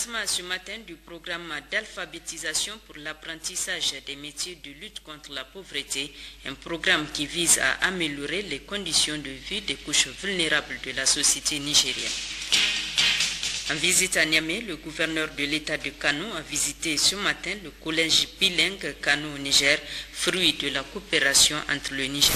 lancement ce matin du programme d'alphabétisation pour l'apprentissage des métiers de lutte contre la pauvreté, un programme qui vise à améliorer les conditions de vie des couches vulnérables de la société nigérienne. En visite à Niamey, le gouverneur de l'État de Kano a visité ce matin le collège bilingue Kano-Niger, fruit de la coopération entre le Niger.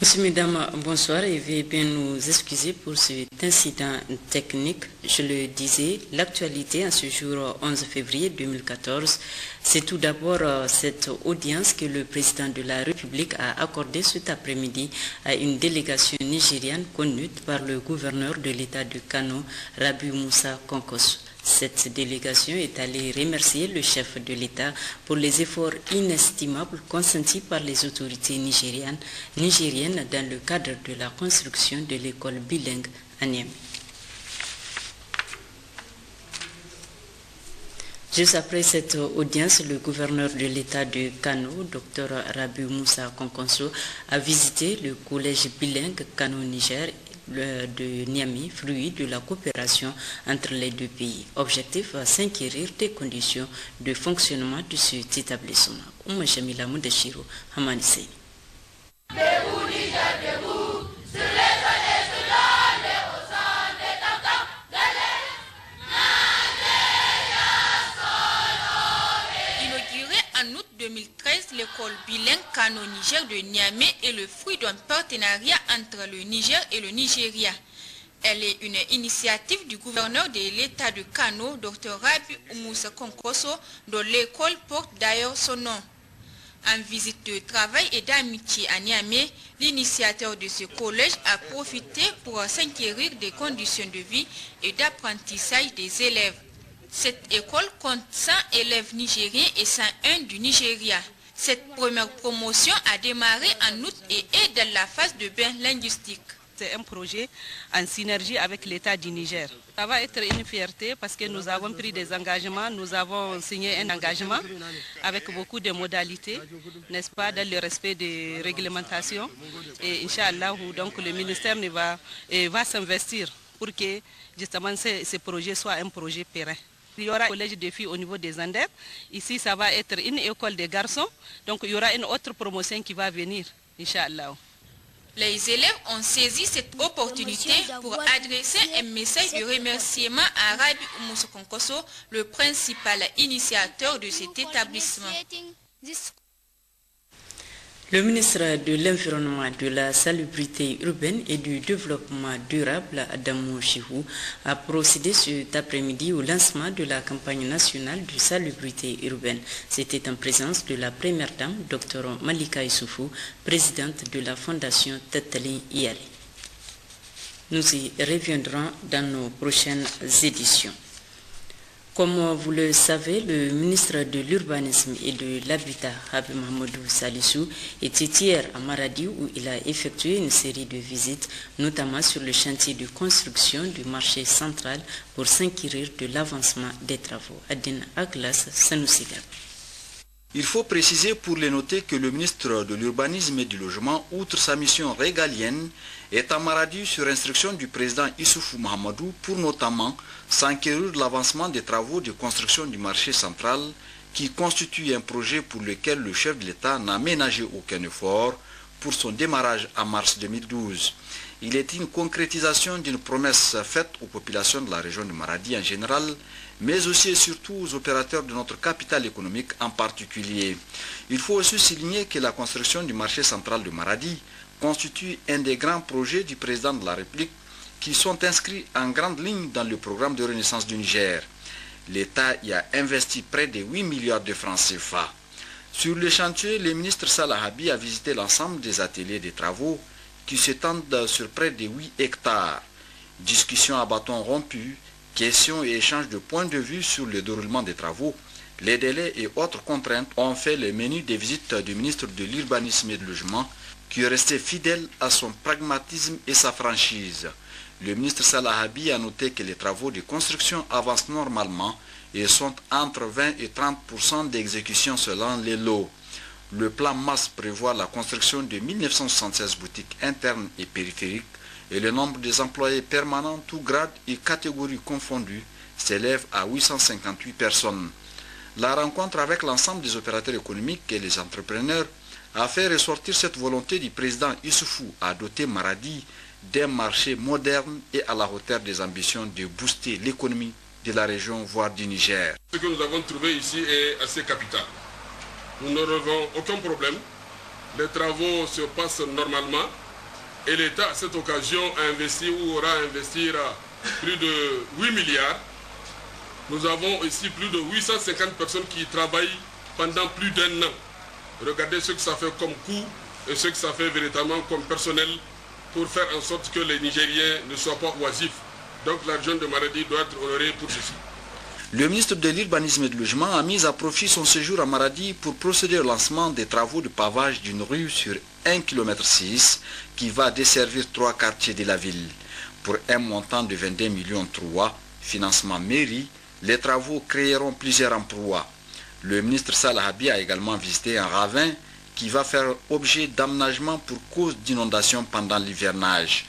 Monsieur, mesdames, bonsoir et veuillez bien nous excuser pour cet incident technique. Je le disais, l'actualité en ce jour 11 février 2014, c'est tout d'abord cette audience que le président de la République a accordée cet après-midi à une délégation nigériane conduite par le gouverneur de l'État de Kano, Rabiu Musa Konkosu. Cette délégation est allée remercier le chef de l'État pour les efforts inestimables consentis par les autorités nigériennes dans le cadre de la construction de l'école bilingue à Niamey. Juste après cette audience, le gouverneur de l'État de Kano, Dr Rabiu Musa Konkosu, a visité le collège bilingue Kano-Niger de Niamey, fruit de la coopération entre les deux pays. Objectif, s'inquérir des conditions de fonctionnement de cet établissement. Ouma Jamila Moudachiro, Hamani Seyni. En août 2013, l'école bilingue Kano-Niger de Niamey est le fruit d'un partenariat entre le Niger et le Nigeria. Elle est une initiative du gouverneur de l'État de Kano, Dr Rabi Moussa Konkoso, dont l'école porte d'ailleurs son nom. En visite de travail et d'amitié à Niamey, l'initiateur de ce collège a profité pour s'inquérir des conditions de vie et d'apprentissage des élèves. Cette école compte 100 élèves nigériens et 101 du Nigeria. Cette première promotion a démarré en août et est dans la phase de bain linguistique. C'est un projet en synergie avec l'État du Niger. Ça va être une fierté parce que nous avons pris des engagements, nous avons signé un engagement avec beaucoup de modalités, n'est-ce pas, dans le respect des réglementations. Et Inch'Allah, donc le ministère va s'investir pour que justement ce projet soit un projet pérenne. Il y aura un collège de filles au niveau des Andes. Ici, ça va être une école de garçons. Donc, il y aura une autre promotion qui va venir, Inch'Allah. Les élèves ont saisi cette opportunité pour adresser un message de remerciement à Rabi Moussa Konkoso, le principal initiateur de cet établissement. Le ministre de l'Environnement, de la Salubrité urbaine et du Développement durable, Adamou Chihou, a procédé cet après-midi au lancement de la campagne nationale de salubrité urbaine. C'était en présence de la première dame, Dr Malika Issoufou, présidente de la Fondation Tetali Yari. Nous y reviendrons dans nos prochaines éditions. Comme vous le savez, le ministre de l'Urbanisme et de l'Habitat, Habib Mahamadou Salissou, était hier à Maradi où il a effectué une série de visites, notamment sur le chantier de construction du marché central pour s'inquiéter de l'avancement des travaux. Adine Aglas, Sanoussigab. Il faut préciser pour les noter que le ministre de l'Urbanisme et du Logement, outre sa mission régalienne, est à Maradi sur instruction du président Issoufou Mahamadou pour notamment s'enquérir de l'avancement des travaux de construction du marché central qui constitue un projet pour lequel le chef de l'État n'a ménagé aucun effort pour son démarrage en mars 2012. Il est une concrétisation d'une promesse faite aux populations de la région de Maradi en général, mais aussi et surtout aux opérateurs de notre capitale économique en particulier. Il faut aussi souligner que la construction du marché central de Maradi constitue un des grands projets du président de la République qui sont inscrits en grande ligne dans le programme de renaissance du Niger. L'État y a investi près de 8 milliards de francs CFA. Sur le chantier, le ministre Salah Habi a visité l'ensemble des ateliers de travaux qui s'étendent sur près de 8 hectares. Discussions à bâtons rompus, questions et échanges de points de vue sur le déroulement des travaux, les délais et autres contraintes ont fait le menu des visites du ministre de l'Urbanisme et du Logement qui est resté fidèle à son pragmatisme et sa franchise. Le ministre Salah Habi a noté que les travaux de construction avancent normalement et sont entre 20 et 30% d'exécution selon les lots. Le plan MAS prévoit la construction de 1976 boutiques internes et périphériques et le nombre des employés permanents, tous grades et catégories confondues, s'élève à 858 personnes. La rencontre avec l'ensemble des opérateurs économiques et les entrepreneurs a fait ressortir cette volonté du président Issoufou à doter Maradi d'un marché moderne et à la hauteur des ambitions de booster l'économie de la région, voire du Niger. Ce que nous avons trouvé ici est assez capital. Nous n'aurons aucun problème. Les travaux se passent normalement et l'État, à cette occasion, a investi ou aura à investir plus de 8 milliards. Nous avons ici plus de 850 personnes qui travaillent pendant plus d'1 an. Regardez ce que ça fait comme coût et ce que ça fait véritablement comme personnel pour faire en sorte que les Nigériens ne soient pas oisifs. Donc la région de Maradi doit être honorée pour ceci. Le ministre de l'Urbanisme et du Logement a mis à profit son séjour à Maradi pour procéder au lancement des travaux de pavage d'une rue sur 1,6 km qui va desservir 3 quartiers de la ville. Pour un montant de 22 millions €, financement mairie, les travaux créeront plusieurs emplois. Le ministre Salah Habi a également visité un ravin qui va faire objet d'aménagement pour cause d'inondation pendant l'hivernage.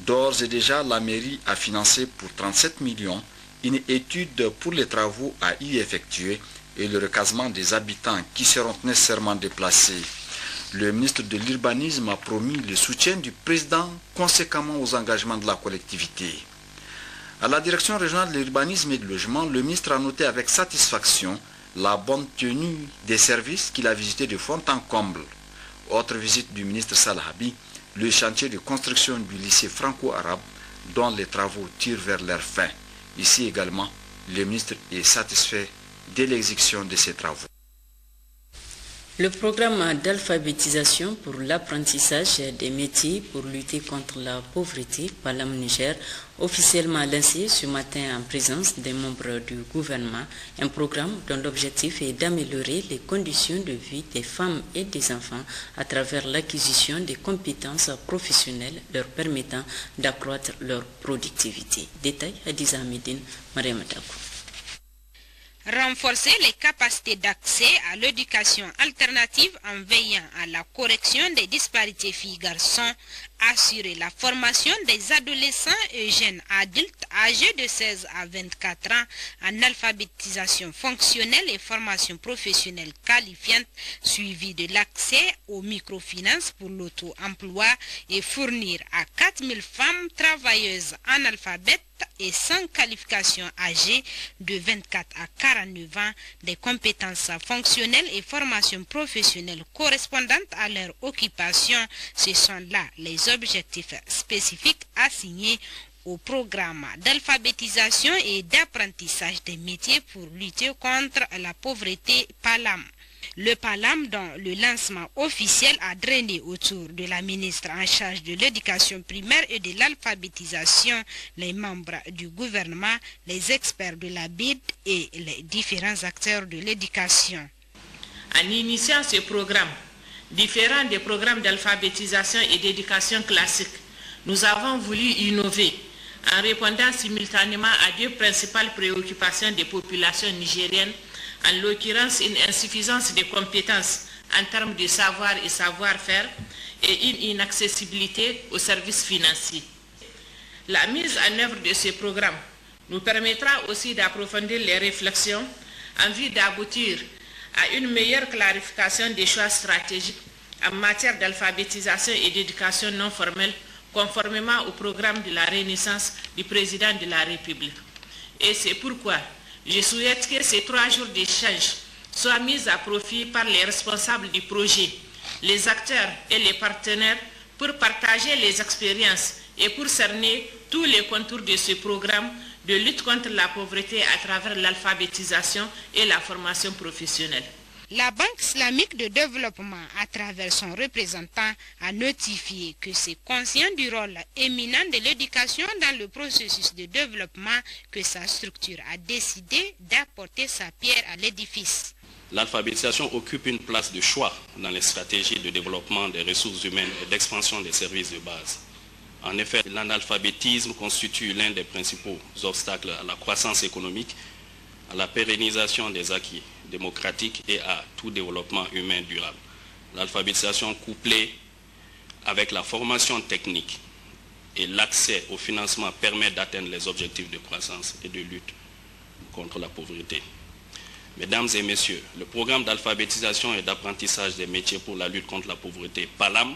D'ores et déjà, la mairie a financé pour 37 millions une étude pour les travaux à y effectuer et le recasement des habitants qui seront nécessairement déplacés. Le ministre de l'Urbanisme a promis le soutien du président conséquemment aux engagements de la collectivité. À la direction régionale de l'urbanisme et du logement, le ministre a noté avec satisfaction la bonne tenue des services qu'il a visités de fond en comble. Autre visite du ministre Salahabi, le chantier de construction du lycée franco-arabe dont les travaux tirent vers leur fin. Ici également, le ministre est satisfait de l'exécution de ces travaux. Le programme d'alphabétisation pour l'apprentissage des métiers pour lutter contre la pauvreté par la Niger, officiellement lancé ce matin en présence des membres du gouvernement, un programme dont l'objectif est d'améliorer les conditions de vie des femmes et des enfants à travers l'acquisition des compétences professionnelles leur permettant d'accroître leur productivité. Détail Hadiza Hamidine, Mariam Takou. Renforcer les capacités d'accès à l'éducation alternative en veillant à la correction des disparités filles-garçons, assurer la formation des adolescents et jeunes adultes âgés de 16 à 24 ans en alphabétisation fonctionnelle et formation professionnelle qualifiante, suivi de l'accès aux microfinances pour l'auto-emploi et fournir à 4000 femmes travailleuses analphabètes et sans qualification âgées de 24 à 49 ans des compétences fonctionnelles et formations professionnelles correspondantes à leur occupation. Ce sont là les objectifs spécifiques assignés au programme d'alphabétisation et d'apprentissage des métiers pour lutter contre la pauvreté PALAM. Le PALAM, dont le lancement officiel a drainé autour de la ministre en charge de l'éducation primaire et de l'alphabétisation, les membres du gouvernement, les experts de la BID et les différents acteurs de l'éducation. En initiant ce programme, différent des programmes d'alphabétisation et d'éducation classique, nous avons voulu innover en répondant simultanément à deux principales préoccupations des populations nigériennes, en l'occurrence une insuffisance de compétences en termes de savoir et savoir-faire et une inaccessibilité aux services financiers. La mise en œuvre de ce programme nous permettra aussi d'approfondir les réflexions en vue d'aboutir à une meilleure clarification des choix stratégiques en matière d'alphabétisation et d'éducation non formelle, conformément au programme de la Renaissance du président de la République. Et c'est pourquoi je souhaite que ces 3 jours d'échange soient mis à profit par les responsables du projet, les acteurs et les partenaires pour partager les expériences et pour cerner tous les contours de ce programme de lutte contre la pauvreté à travers l'alphabétisation et la formation professionnelle. La Banque islamique de développement, à travers son représentant, a notifié que c'est conscient du rôle éminent de l'éducation dans le processus de développement que sa structure a décidé d'apporter sa pierre à l'édifice. L'alphabétisation occupe une place de choix dans les stratégies de développement des ressources humaines et d'expansion des services de base. En effet, l'analphabétisme constitue l'un des principaux obstacles à la croissance économique, à la pérennisation des acquis démocratiques et à tout développement humain durable. L'alphabétisation couplée avec la formation technique et l'accès au financement permet d'atteindre les objectifs de croissance et de lutte contre la pauvreté. Mesdames et messieurs, le programme d'alphabétisation et d'apprentissage des métiers pour la lutte contre la pauvreté, PALAM,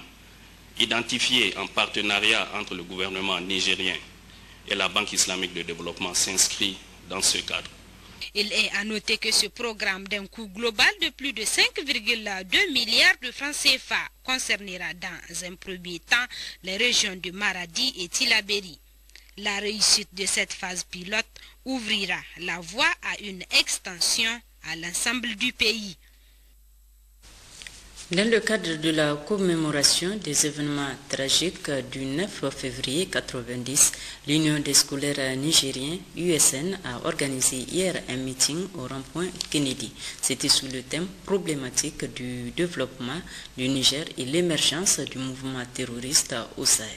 identifié en partenariat entre le gouvernement nigérien et la Banque islamique de développement, s'inscrit dans ce cadre. Il est à noter que ce programme d'un coût global de plus de 5,2 milliards de francs CFA concernera dans un premier temps les régions de Maradi et Tillabéri. La réussite de cette phase pilote ouvrira la voie à une extension à l'ensemble du pays. Dans le cadre de la commémoration des événements tragiques du 9 février 1990, l'Union des scolaires nigériens, USN, a organisé hier un meeting au rond-point Kennedy. C'était sous le thème problématique du développement du Niger et l'émergence du mouvement terroriste au Sahel.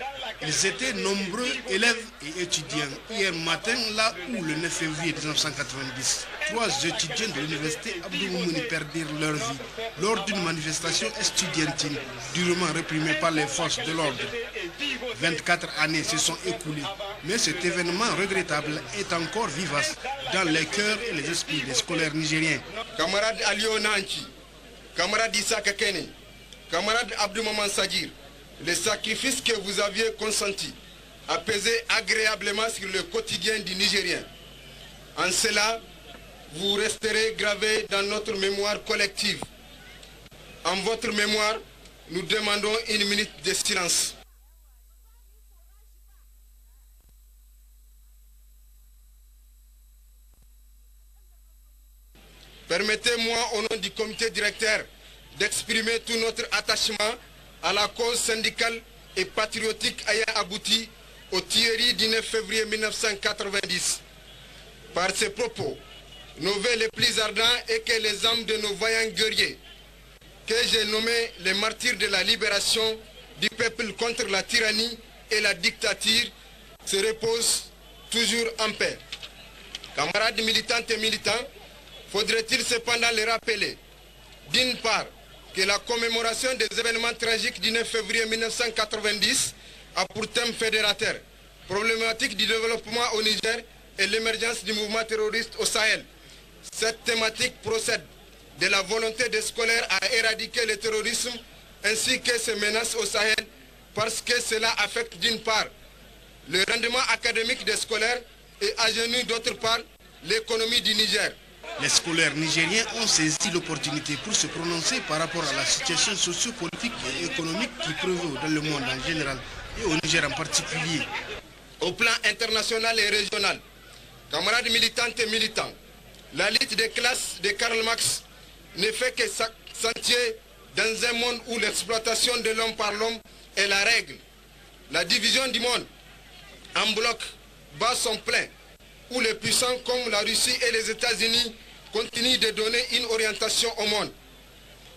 Dans la Ils étaient nombreux élèves et étudiants hier matin, là où le 9 février 1990, 3 étudiants de l'université Abdou Moumouni perdirent leur vie lors d'une manifestation estudiantine durement réprimée par les forces de l'ordre. 24 années se sont écoulées, mais cet événement regrettable est encore vivace dans les cœurs et les esprits des scolaires nigériens. Camarade Alio Nanchi, camarade Issa Kakene, camarade Abdou Maman Sagir, les sacrifices que vous aviez consentis a pesé agréablement sur le quotidien du Nigérien. En cela, vous resterez gravés dans notre mémoire collective. En votre mémoire, nous demandons 1 minute de silence. Permettez-moi, au nom du comité directeur, d'exprimer tout notre attachement à la cause syndicale et patriotique ayant abouti aux tueries du 9 février 1990. Par ces propos, nos vœux les plus ardents et que les âmes de nos vaillants guerriers, que j'ai nommés les martyrs de la libération du peuple contre la tyrannie et la dictature, se reposent toujours en paix. Camarades militantes et militants, faudrait-il cependant les rappeler, d'une part, que la commémoration des événements tragiques du 9 février 1990 a pour thème fédérateur, problématique du développement au Niger et l'émergence du mouvement terroriste au Sahel. Cette thématique procède de la volonté des scolaires à éradiquer le terrorisme ainsi que ses menaces au Sahel parce que cela affecte d'une part le rendement académique des scolaires et agenouille d'autre part l'économie du Niger. Les scolaires nigériens ont saisi l'opportunité pour se prononcer par rapport à la situation socio-politique et économique qui prévaut dans le monde en général et au Niger en particulier. Au plan international et régional, camarades militantes et militants, la lutte des classes de Karl Marx ne fait que s'entier dans un monde où l'exploitation de l'homme par l'homme est la règle. La division du monde en bloc bat son plein, où les puissants comme la Russie et les États-Unis continuent de donner une orientation au monde.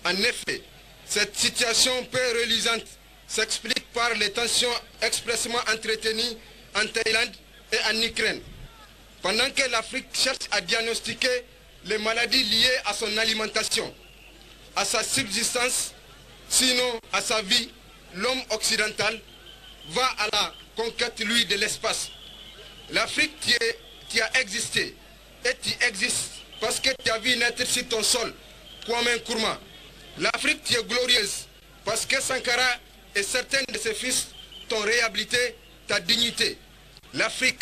En effet, cette situation peu reluisante s'explique par les tensions expressément entretenues en Thaïlande et en Ukraine. Pendant que l'Afrique cherche à diagnostiquer les maladies liées à son alimentation, à sa subsistance, sinon à sa vie, l'homme occidental va à la conquête, lui, de l'espace. L'Afrique qui a existé et qui existe parce que tu as vu naître sur ton sol, Kwame Nkrumah. L'Afrique qui est glorieuse parce que Sankara et certains de ses fils t'ont réhabilité ta dignité. L'Afrique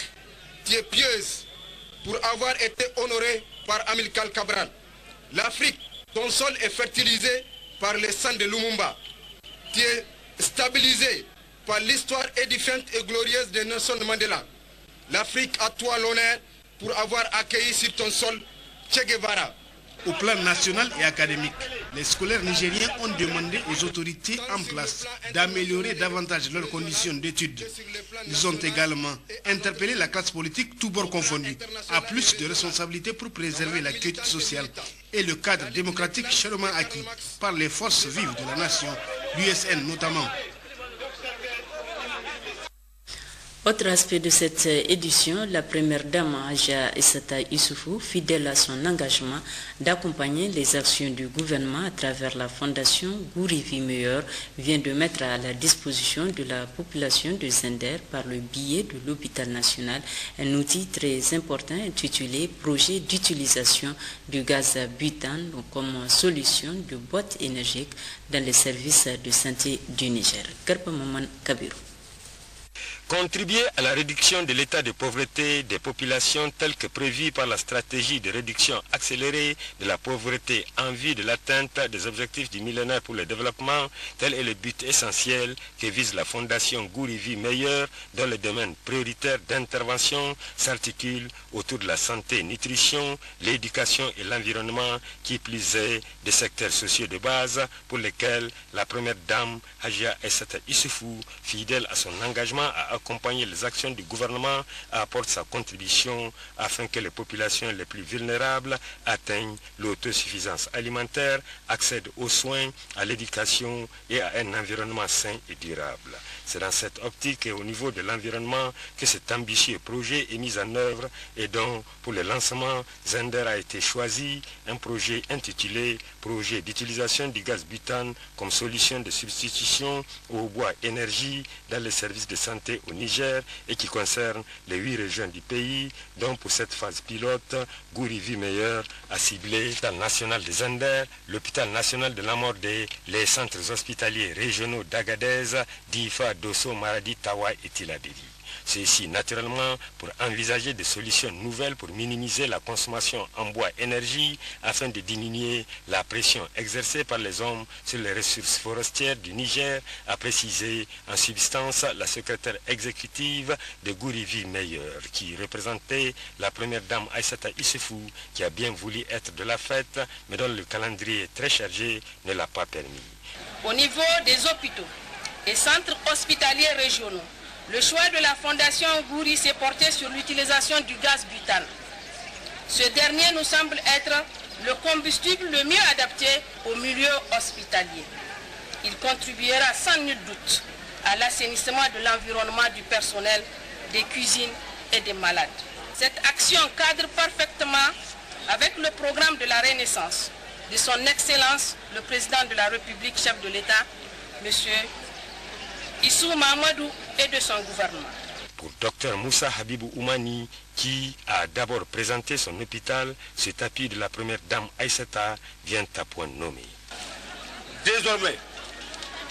qui est pieuse pour avoir été honorée par Amilcar Cabral. L'Afrique, ton sol est fertilisé par le sang de Lumumba, qui est stabilisé par l'histoire édifiante et glorieuse de Nelson Mandela. L'Afrique a toi l'honneur pour avoir accueilli sur ton sol Che Guevara. Au plan national et académique, les scolaires nigériens ont demandé aux autorités en place d'améliorer davantage leurs conditions d'études. Ils ont également interpellé la classe politique, tous bords confondus, à plus de responsabilités pour préserver la quiétude sociale et le cadre démocratique chèrement acquis par les forces vives de la nation, l'USN notamment. Autre aspect de cette édition, la première dame Hadja Issata Issoufou, fidèle à son engagement d'accompagner les actions du gouvernement à travers la fondation Gourivi Meilleur, vient de mettre à la disposition de la population de Zender par le biais de l'hôpital national un outil très important intitulé Projet d'utilisation du gaz butane comme solution de boîte énergique dans les services de santé du Niger. Garba Maman Kabiru. Contribuer à la réduction de l'état de pauvreté des populations tel que prévu par la stratégie de réduction accélérée de la pauvreté en vue de l'atteinte des objectifs du millénaire pour le développement, tel est le but essentiel que vise la fondation Gourivi Meilleur, dont le domaine prioritaire d'intervention s'articule autour de la santé, nutrition, l'éducation et l'environnement, qui plus est des secteurs sociaux de base pour lesquels la première dame Hadja Issata Issoufou, fidèle à son engagement, a accompagner les actions du gouvernement apporte sa contribution afin que les populations les plus vulnérables atteignent l'autosuffisance alimentaire, accèdent aux soins, à l'éducation et à un environnement sain et durable. C'est dans cette optique et au niveau de l'environnement que cet ambitieux projet est mis en œuvre et dont pour le lancement, Zender a été choisi, un projet intitulé « Projet d'utilisation du gaz butane comme solution de substitution au bois énergie dans les services de santé au Niger et qui concerne les 8 régions du pays, dont pour cette phase pilote, Gouri Meilleur a ciblé l'hôpital national de Zender, l'hôpital national de Lamordé, les centres hospitaliers régionaux d'Agadez, d'Ifa, Dosso, Maradi, Tawa et Tilaberi. Ceci naturellement pour envisager des solutions nouvelles pour minimiser la consommation en bois énergie afin de diminuer la pression exercée par les hommes sur les ressources forestières du Niger, a précisé en substance la secrétaire exécutive de Gouri Meilleur qui représentait la première dame Aïssata Issoufou qui a bien voulu être de la fête mais dont le calendrier très chargé ne l'a pas permis. Au niveau des hôpitaux et centres hospitaliers régionaux, le choix de la Fondation Gouri s'est porté sur l'utilisation du gaz butane. Ce dernier nous semble être le combustible le mieux adapté au milieu hospitalier. Il contribuera sans nul doute à l'assainissement de l'environnement du personnel, des cuisines et des malades. Cette action cadre parfaitement avec le programme de la Renaissance de son Excellence, le Président de la République, chef de l'État, M. Issou Mahamadou et de son gouvernement. Pour Dr Moussa Habibou Oumani, qui a d'abord présenté son hôpital, cet appui de la première dame Aïssata vient à point nommé. Désormais,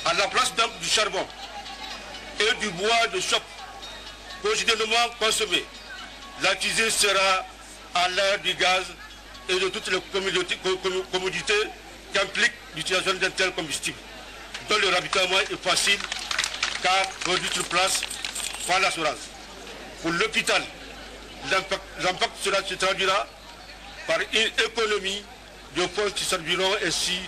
à la place du charbon et du bois de choc quotidiennement consommé, la cuisine sera à l'ère du gaz et de toutes les commodités qu'implique l'utilisation d'un tel combustible, dont le ravitaillement est facile car produit sur place par l'assurance. Pour l'hôpital, l'impact se traduira par une économie de fonds qui serviront ainsi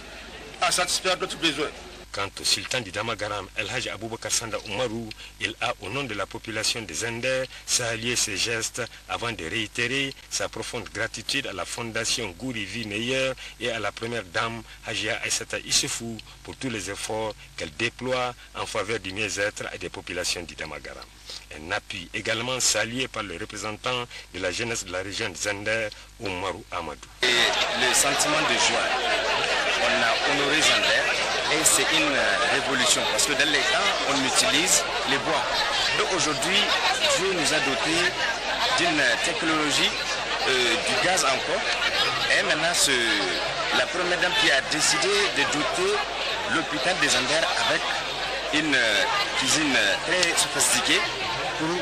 à satisfaire d'autres besoins. Quant au sultan du Damagaram, El Hajj Aboubakar Sanda Oumarou, il a, au nom de la population de Zender, salué ses gestes avant de réitérer sa profonde gratitude à la fondation Gouri Meilleur et à la première dame Hajia Aïssata Issoufou pour tous les efforts qu'elle déploie en faveur du mieux-être des populations du Damagaram. Un appui également salué par le représentant de la jeunesse de la région de Zender, Oumarou Amadou. Et le sentiment de joie, on a honoré Zender. Et c'est une révolution parce que dans les temps, on utilise les bois. Donc aujourd'hui, Dieu nous a dotés d'une technologie, du gaz encore. Et maintenant, la première dame qui a décidé de doter l'hôpital des Zender avec une cuisine très sophistiquée pour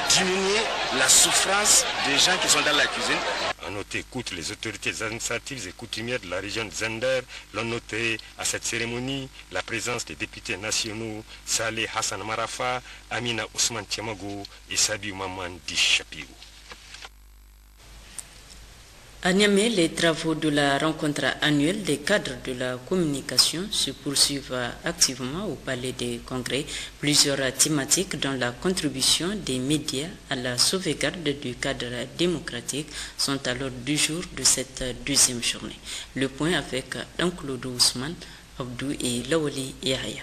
diminuer la souffrance des gens qui sont dans la cuisine. À noter qu'outre les autorités administratives et coutumières de la région de Zender, l'on notait à cette cérémonie la présence des députés nationaux Saleh Hassan Marafa, Amina Ousmane Tiamago et Sabiou Maman Dishapiou. À Niamey, les travaux de la rencontre annuelle des cadres de la communication se poursuivent activement au Palais des Congrès. Plusieurs thématiques dont la contribution des médias à la sauvegarde du cadre démocratique sont à l'ordre du jour de cette deuxième journée. Le point avec Claude Ousmane, Abdou et Lawali Yahya.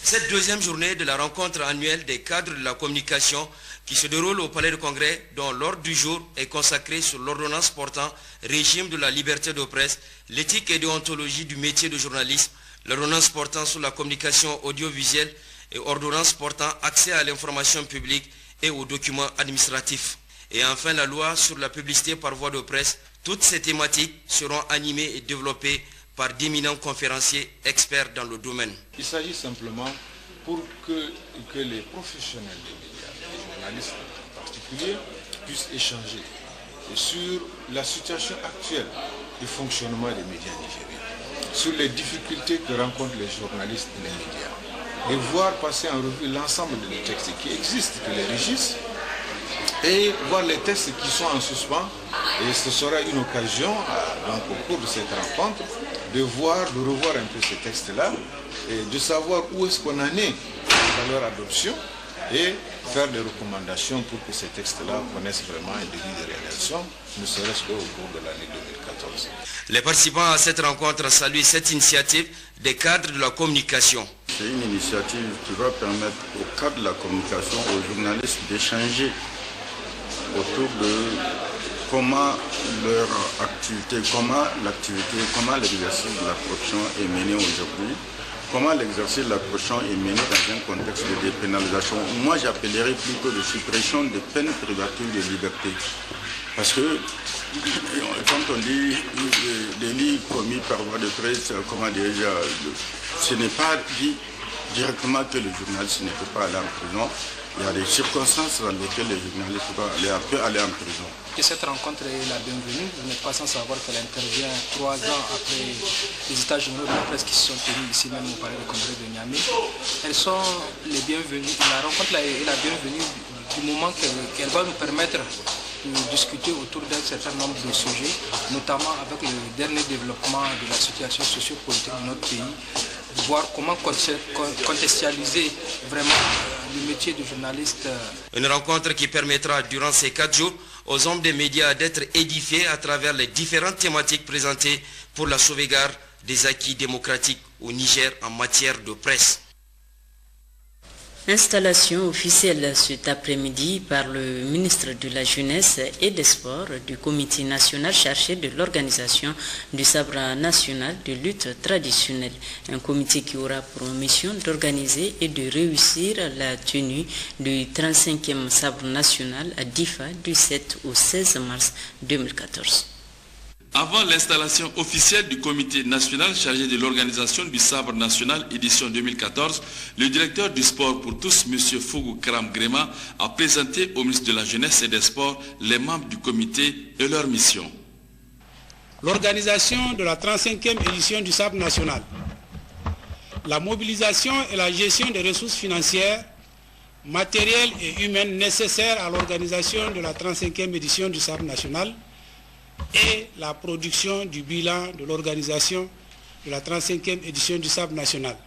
Cette deuxième journée de la rencontre annuelle des cadres de la communication qui se déroule au Palais de Congrès, dont l'ordre du jour est consacré sur l'ordonnance portant régime de la liberté de presse, l'éthique et déontologie du métier de journalisme, l'ordonnance portant sur la communication audiovisuelle et ordonnance portant accès à l'information publique et aux documents administratifs. Et enfin la loi sur la publicité par voie de presse. Toutes ces thématiques seront animées et développées par d'éminents conférenciers experts dans le domaine. Il s'agit simplement pour que les professionnels des médias, les journalistes en particulier, puissent échanger sur la situation actuelle du fonctionnement des médias nigériens, sur les difficultés que rencontrent les journalistes et les médias, et voir passer en revue l'ensemble des textes qui existent, qui les régissent, et voir les textes qui sont en suspens. Et ce sera une occasion, donc, au cours de cette rencontre, de revoir un peu ces textes-là et de savoir où est-ce qu'on en est à leur adoption et faire des recommandations pour que ces textes-là connaissent vraiment un début de réalisation, ne serait-ce qu'au cours de l'année 2014. Les participants à cette rencontre saluent cette initiative des cadres de la communication. C'est une initiative qui va permettre aux cadres de la communication, aux journalistes d'échanger autour de comment leur activité, comment l'exercice de la profession est mené aujourd'hui, comment l'exercice de la profession est mené dans un contexte de dépénalisation. Moi, j'appellerais plutôt de suppression de peines privatives de liberté. Parce que, quand on dit délit commis par voie de presse, ce n'est pas dit directement que le journaliste ne peut pas aller en prison. Il y a des circonstances dans lesquelles les journalistes peuvent aller en prison. Cette rencontre est la bienvenue. Vous n'êtes pas sans savoir qu'elle intervient 3 ans après les états généraux de la presse qui se sont tenus ici même au palais de congrès de Niamey. Elles sont les bienvenues. La rencontre est la bienvenue du moment qu'elle va nous permettre de discuter autour d'un certain nombre de sujets, notamment avec le dernier développement de la situation sociopolitique de notre pays, voir comment contextualiser vraiment le métier de journaliste. Une rencontre qui permettra durant ces 4 jours aux hommes des médias d'être édifiés à travers les différentes thématiques présentées pour la sauvegarde des acquis démocratiques au Niger en matière de presse. Installation officielle cet après-midi par le ministre de la Jeunesse et des Sports du comité national chargé de l'organisation du sabre national de lutte traditionnelle. Un comité qui aura pour mission d'organiser et de réussir la tenue du 35e sabre national à Difa du 7 au 16 mars 2014. Avant l'installation officielle du comité national chargé de l'organisation du sabre national édition 2014, le directeur du sport pour tous, M. Fougou Karam Grema, a présenté au ministre de la Jeunesse et des Sports les membres du comité et leur mission. L'organisation de la 35e édition du sabre national, la mobilisation et la gestion des ressources financières, matérielles et humaines nécessaires à l'organisation de la 35e édition du sabre national, et la production du bilan de l'organisation de la 35e édition du sabre national.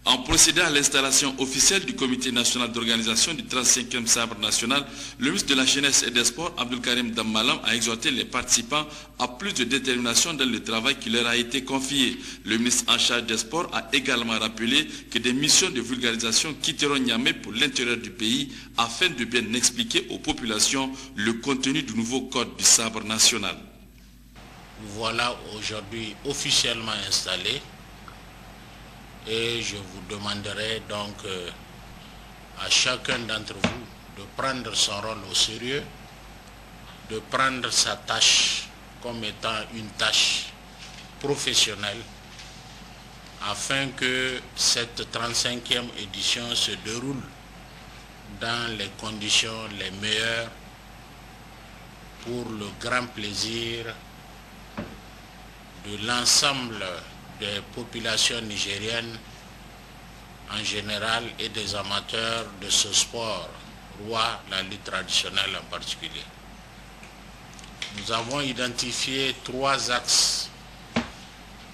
En procédant à l'installation officielle du comité national d'organisation du 35e sabre national, le ministre de la Jeunesse et des Sports, Abdul Karim Dammalam, a exhorté les participants à plus de détermination dans le travail qui leur a été confié. Le ministre en charge des Sports a également rappelé que des missions de vulgarisation quitteront Niamey pour l'intérieur du pays afin de bien expliquer aux populations le contenu du nouveau code du sabre national. Voilà aujourd'hui officiellement installé. Et je vous demanderai donc à chacun d'entre vous de prendre son rôle au sérieux, de prendre sa tâche comme étant une tâche professionnelle, afin que cette 35e édition se déroule dans les conditions les meilleures pour le grand plaisir de l'ensemble des populations nigériennes en général et des amateurs de ce sport, roi, la lutte traditionnelle en particulier. Nous avons identifié 3 axes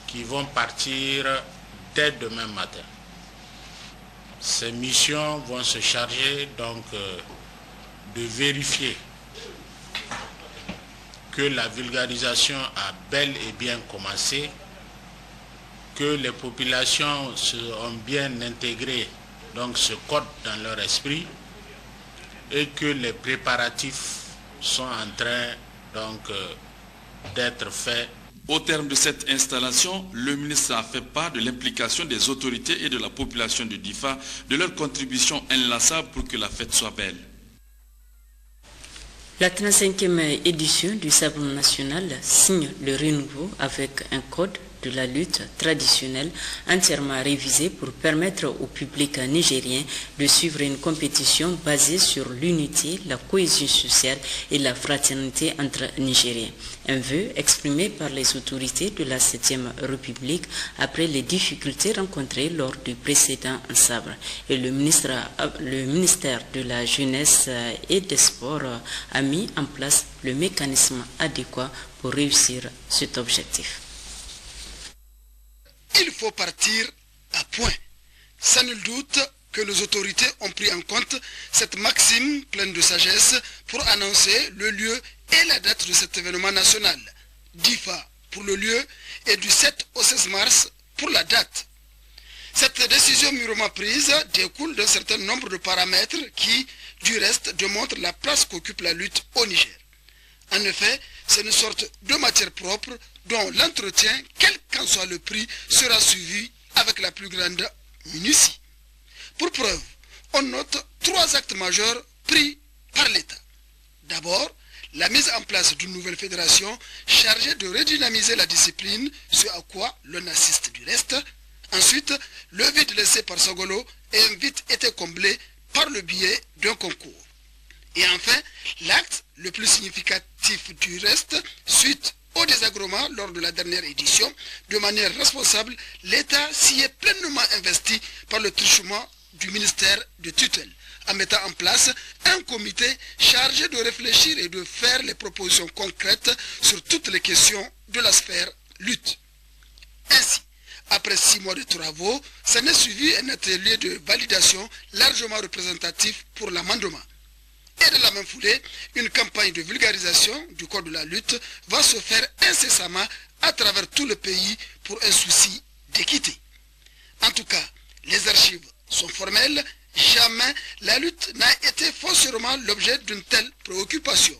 qui vont partir dès demain matin. Ces missions vont se charger donc de vérifier que la vulgarisation a bel et bien commencé, que les populations ont bien intégré donc ce code dans leur esprit et que les préparatifs sont en train donc d'être faits. Au terme de cette installation, le ministre a fait part de l'implication des autorités et de la population de Difa, de leur contribution inlassable pour que la fête soit belle. La 35e édition du sabre national signe le renouveau avec un code de la lutte traditionnelle entièrement révisé pour permettre au public nigérien de suivre une compétition basée sur l'unité, la cohésion sociale et la fraternité entre Nigériens. Un vœu exprimé par les autorités de la 7e République après les difficultés rencontrées lors du précédent sabre. Et le ministère de la Jeunesse et des Sports a mis en place le mécanisme adéquat pour réussir cet objectif. Il faut partir à point. Sans nul doute, que nos autorités ont pris en compte cette maxime pleine de sagesse pour annoncer le lieu et la date de cet événement national. DIFA pour le lieu et du 7 au 16 mars pour la date. Cette décision mûrement prise découle d'un certain nombre de paramètres qui, du reste, démontrent la place qu'occupe la lutte au Niger. En effet, c'est une sorte de matière propre dont l'entretien, quel qu'en soit le prix, sera suivi avec la plus grande minutie. Pour preuve, on note 3 actes majeurs pris par l'État. D'abord, la mise en place d'une nouvelle fédération chargée de redynamiser la discipline, ce à quoi l'on assiste du reste. Ensuite, le vide laissé par Sogolo ait vite été comblé par le biais d'un concours. Et enfin, l'acte le plus significatif du reste, suite au désagrément lors de la dernière édition, de manière responsable, l'État s'y est pleinement investi par le truchement du ministère de tutelle, en mettant en place un comité chargé de réfléchir et de faire les propositions concrètes sur toutes les questions de la sphère lutte. Ainsi, après 6 mois de travaux, s'en est suivi un atelier de validation largement représentatif pour l'amendement. Et de la même foulée, une campagne de vulgarisation du code de la lutte va se faire incessamment à travers tout le pays pour un souci d'équité. En tout cas, les archives sont formelles, jamais la lutte n'a été foncièrement l'objet d'une telle préoccupation.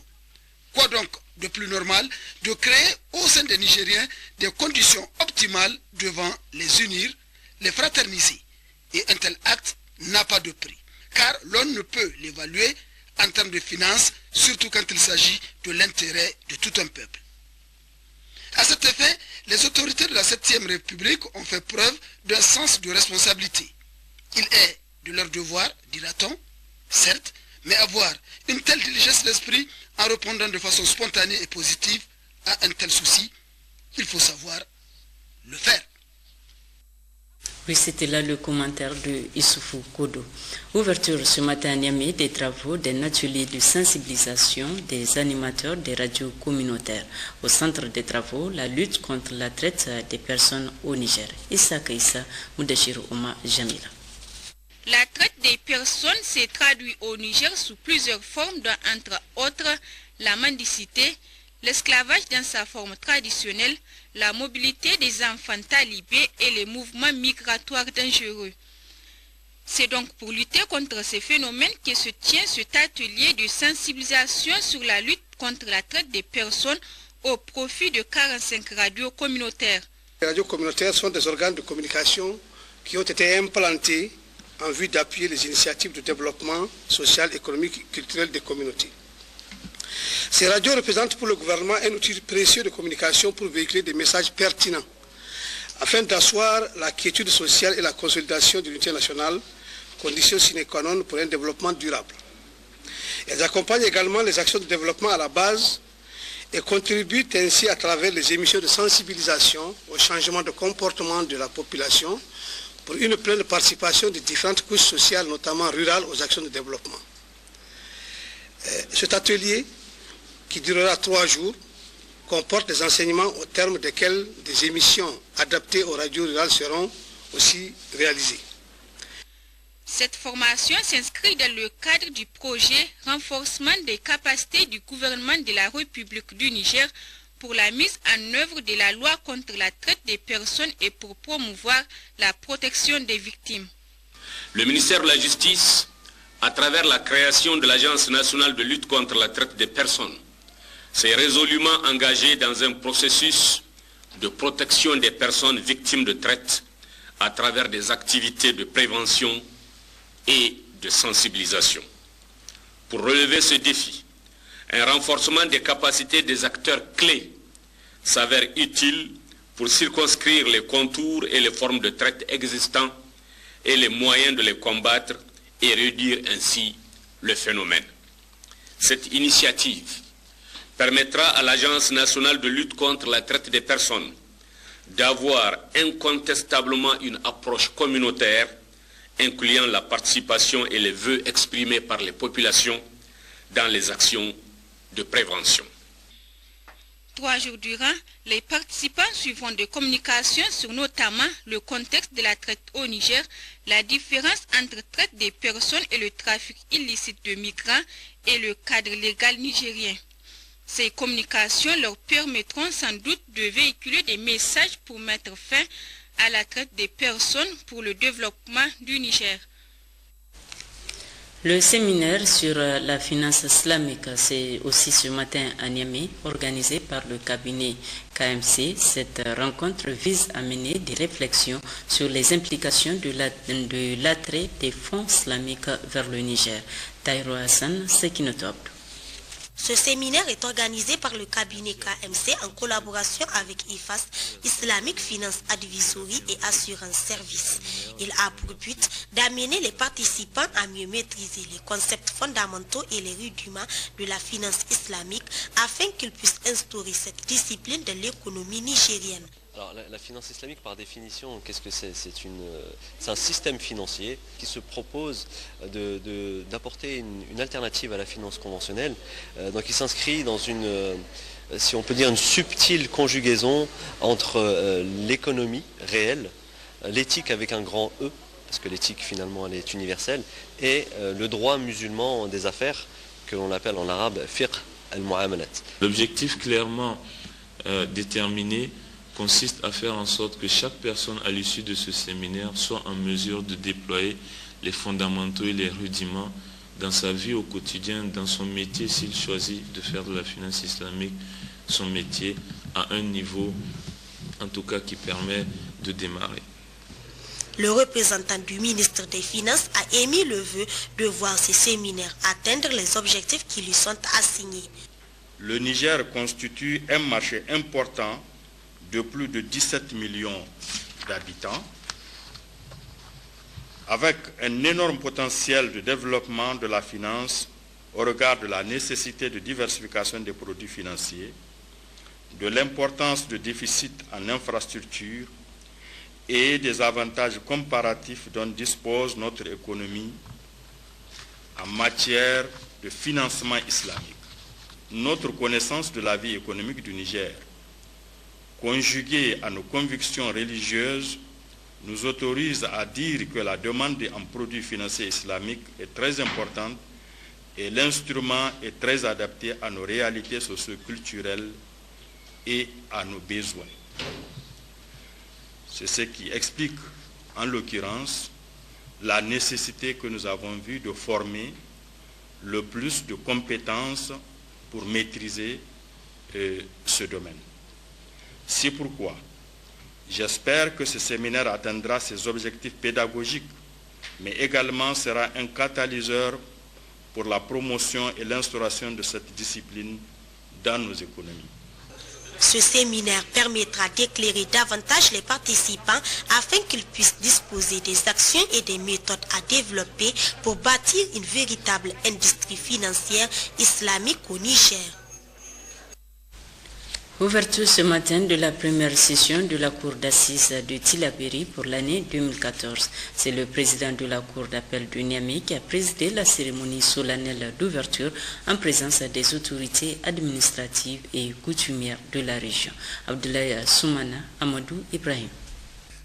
Quoi donc de plus normal de créer au sein des Nigériens des conditions optimales devant les unir, les fraterniser. Et un tel acte n'a pas de prix, car l'on ne peut l'évaluer en termes de finances, surtout quand il s'agit de l'intérêt de tout un peuple. À cet effet, les autorités de la 7e République ont fait preuve d'un sens de responsabilité. Il est de leur devoir, dira-t-on, certes, mais avoir une telle diligence d'esprit en répondant de façon spontanée et positive à un tel souci, il faut savoir le faire. Oui, c'était là le commentaire de Issoufou Kodo. Ouverture ce matin à Niamey des travaux d'un atelier de sensibilisation des animateurs des radios communautaires. Au centre des travaux, la lutte contre la traite des personnes au Niger. Issa Kaissa, Moudachir Oma Jamila. La traite des personnes s'est traduite au Niger sous plusieurs formes, dont entre autres la mendicité, l'esclavage dans sa forme traditionnelle, la mobilité des enfants talibés et les mouvements migratoires dangereux. C'est donc pour lutter contre ces phénomènes que se tient cet atelier de sensibilisation sur la lutte contre la traite des personnes au profit de 45 radios communautaires. Les radios communautaires sont des organes de communication qui ont été implantés en vue d'appuyer les initiatives de développement social, économique et culturel des communautés. Ces radios représentent pour le gouvernement un outil précieux de communication pour véhiculer des messages pertinents, afin d'asseoir la quiétude sociale et la consolidation de l'unité nationale, condition sine qua non pour un développement durable. Elles accompagnent également les actions de développement à la base et contribuent ainsi à travers les émissions de sensibilisation au changement de comportement de la population pour une pleine participation des différentes couches sociales, notamment rurales, aux actions de développement. Cet atelier, qui durera 3 jours, comporte des enseignements au terme desquels des émissions adaptées aux radios rurales seront aussi réalisées. Cette formation s'inscrit dans le cadre du projet renforcement des capacités du gouvernement de la République du Niger pour la mise en œuvre de la loi contre la traite des personnes et pour promouvoir la protection des victimes. Le ministère de la Justice, à travers la création de l'Agence nationale de lutte contre la traite des personnes, s'est résolument engagé dans un processus de protection des personnes victimes de traite à travers des activités de prévention et de sensibilisation. Pour relever ce défi, un renforcement des capacités des acteurs clés s'avère utile pour circonscrire les contours et les formes de traite existants et les moyens de les combattre et réduire ainsi le phénomène. Cette initiative permettra à l'Agence nationale de lutte contre la traite des personnes d'avoir incontestablement une approche communautaire incluant la participation et les vœux exprimés par les populations dans les actions de prévention. 3 jours durant, les participants suivront des communications sur notamment le contexte de la traite au Niger, la différence entre traite des personnes et le trafic illicite de migrants et le cadre légal nigérien. Ces communications leur permettront sans doute de véhiculer des messages pour mettre fin à la traite des personnes pour le développement du Niger. Le séminaire sur la finance islamique, c'est aussi ce matin à Niamey, organisé par le cabinet KMC. Cette rencontre vise à mener des réflexions sur les implications de l'attrait des fonds islamiques vers le Niger. Taïro Hassan, Sekinotop. Ce séminaire est organisé par le cabinet KMC en collaboration avec IFAS, Islamic Finance Advisory et Assurance Service. Il a pour but d'amener les participants à mieux maîtriser les concepts fondamentaux et les rudiments de la finance islamique afin qu'ils puissent instaurer cette discipline de l'économie nigérienne. Alors, la finance islamique, par définition, qu'est-ce que c'est? C'est un système financier qui se propose d'apporter une alternative à la finance conventionnelle. Donc il s'inscrit dans une, si on peut dire, une subtile conjugaison entre l'économie réelle, l'éthique avec un grand E, parce que l'éthique finalement elle est universelle, et le droit musulman des affaires, que l'on appelle en arabe fiqh al-mu'amalat. L'objectif clairement déterminé consiste à faire en sorte que chaque personne à l'issue de ce séminaire soit en mesure de déployer les fondamentaux et les rudiments dans sa vie au quotidien, dans son métier, s'il choisit de faire de la finance islamique son métier à un niveau, en tout cas, qui permet de démarrer. Le représentant du ministre des Finances a émis le vœu de voir ces séminaires atteindre les objectifs qui lui sont assignés. Le Niger constitue un marché important de plus de 17 millions d'habitants, avec un énorme potentiel de développement de la finance au regard de la nécessité de diversification des produits financiers, de l'importance de déficit en infrastructures et des avantages comparatifs dont dispose notre économie en matière de financement islamique. Notre connaissance de la vie économique du Niger, conjuguée à nos convictions religieuses, nous autorise à dire que la demande en produits financiers islamiques est très importante et l'instrument est très adapté à nos réalités socio-culturelles et à nos besoins. C'est ce qui explique, en l'occurrence, la nécessité que nous avons vue de former le plus de compétences pour maîtriser ce domaine. C'est pourquoi j'espère que ce séminaire atteindra ses objectifs pédagogiques, mais également sera un catalyseur pour la promotion et l'instauration de cette discipline dans nos économies. Ce séminaire permettra d'éclairer davantage les participants afin qu'ils puissent disposer des actions et des méthodes à développer pour bâtir une véritable industrie financière islamique au Niger. Ouverture ce matin de la première session de la Cour d'assises de Tillabéri pour l'année 2014. C'est le président de la Cour d'appel de Niamey qui a présidé la cérémonie solennelle d'ouverture en présence des autorités administratives et coutumières de la région. Abdoulaye Soumana, Amadou Ibrahim.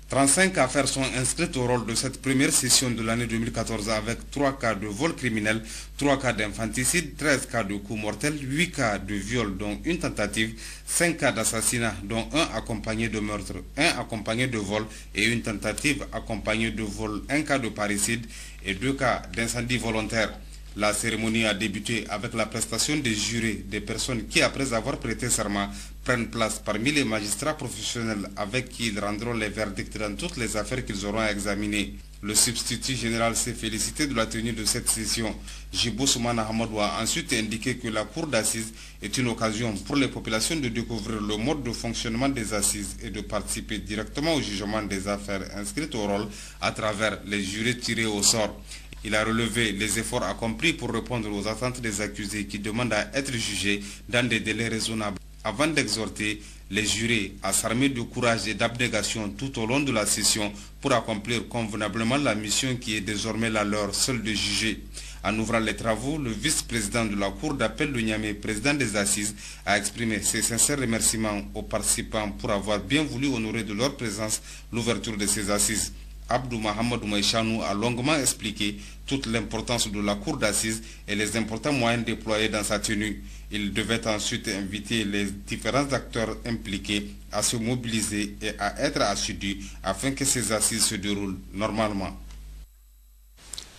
35 affaires sont inscrites au rôle de cette première session de l'année 2014 avec 3 cas de vol criminel, 3 cas d'infanticide, 13 cas de coups mortels, 8 cas de viol dont une tentative, 5 cas d'assassinat dont un accompagné de meurtre, 1 accompagné de vol et une tentative accompagnée de vol, 1 cas de parricide et 2 cas d'incendie volontaire. La cérémonie a débuté avec la prestation des jurés, des personnes qui, après avoir prêté serment, prennent place parmi les magistrats professionnels avec qui ils rendront les verdicts dans toutes les affaires qu'ils auront à examiner. Le substitut général s'est félicité de la tenue de cette session. Jibo Soumana Hamadou a ensuite indiqué que la cour d'assises est une occasion pour les populations de découvrir le mode de fonctionnement des assises et de participer directement au jugement des affaires inscrites au rôle à travers les jurés tirés au sort. Il a relevé les efforts accomplis pour répondre aux attentes des accusés qui demandent à être jugés dans des délais raisonnables avant d'exhorter les jurés à s'armer de courage et d'abnégation tout au long de la session pour accomplir convenablement la mission qui est désormais la leur, celle de juger. En ouvrant les travaux, le vice-président de la Cour d'appel de Niamey, président des Assises, a exprimé ses sincères remerciements aux participants pour avoir bien voulu honorer de leur présence l'ouverture de ces assises. Abdou Mohamedou Maïchanou a longuement expliqué toute l'importance de la cour d'assises et les importants moyens déployés dans sa tenue. Il devait ensuite inviter les différents acteurs impliqués à se mobiliser et à être assidus afin que ces assises se déroulent normalement.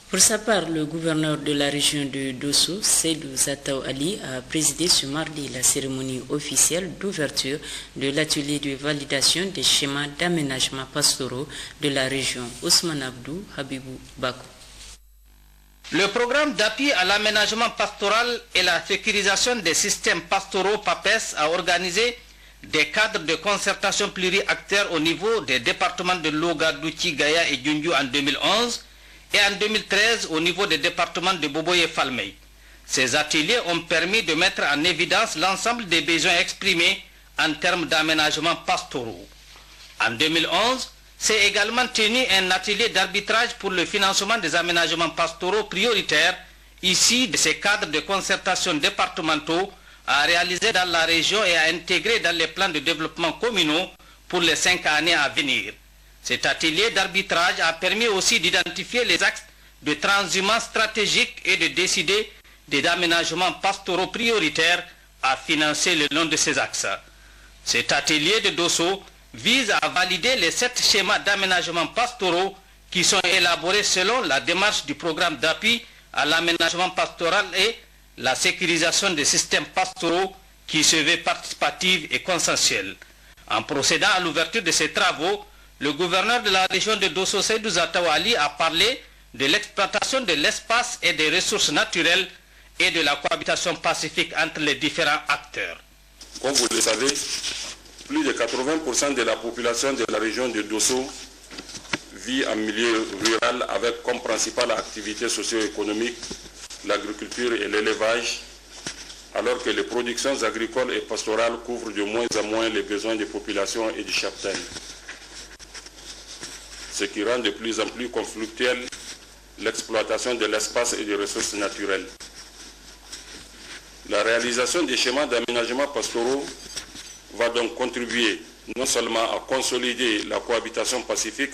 Pour sa part, le gouverneur de la région de Dosso, Seydou Zataou Ali, a présidé ce mardi la cérémonie officielle d'ouverture de l'atelier de validation des schémas d'aménagement pastoraux de la région. Ousmane Abdou, Habibou Bakou. Le programme d'appui à l'aménagement pastoral et la sécurisation des systèmes pastoraux PAPES a organisé des cadres de concertation pluriacteurs au niveau des départements de Loga, Douchi, Gaya et Djundju en 2011 et en 2013 au niveau des départements de Boboye et Falmey. Ces ateliers ont permis de mettre en évidence l'ensemble des besoins exprimés en termes d'aménagement pastoraux. En 2011, s'est également tenu un atelier d'arbitrage pour le financement des aménagements pastoraux prioritaires, ici de ces cadres de concertation départementaux à réaliser dans la région et à intégrer dans les plans de développement communaux pour les 5 années à venir. Cet atelier d'arbitrage a permis aussi d'identifier les axes de transhumance stratégique et de décider des aménagements pastoraux prioritaires à financer le long de ces axes. Cet atelier de Dosso vise à valider les 7 schémas d'aménagement pastoraux qui sont élaborés selon la démarche du programme d'appui à l'aménagement pastoral et la sécurisation des systèmes pastoraux qui se veut participative et consensuelle. En procédant à l'ouverture de ces travaux, le gouverneur de la région de Dosso, Seydou Zataou Ali, a parlé de l'exploitation de l'espace et des ressources naturelles et de la cohabitation pacifique entre les différents acteurs. Comme vous le savez, plus de 80% de la population de la région de Dosso vit en milieu rural avec comme principale activité socio-économique l'agriculture et l'élevage, alors que les productions agricoles et pastorales couvrent de moins en moins les besoins des populations et du cheptel, ce qui rend de plus en plus conflictuelle l'exploitation de l'espace et des ressources naturelles. La réalisation des schémas d'aménagement pastoraux va donc contribuer non seulement à consolider la cohabitation pacifique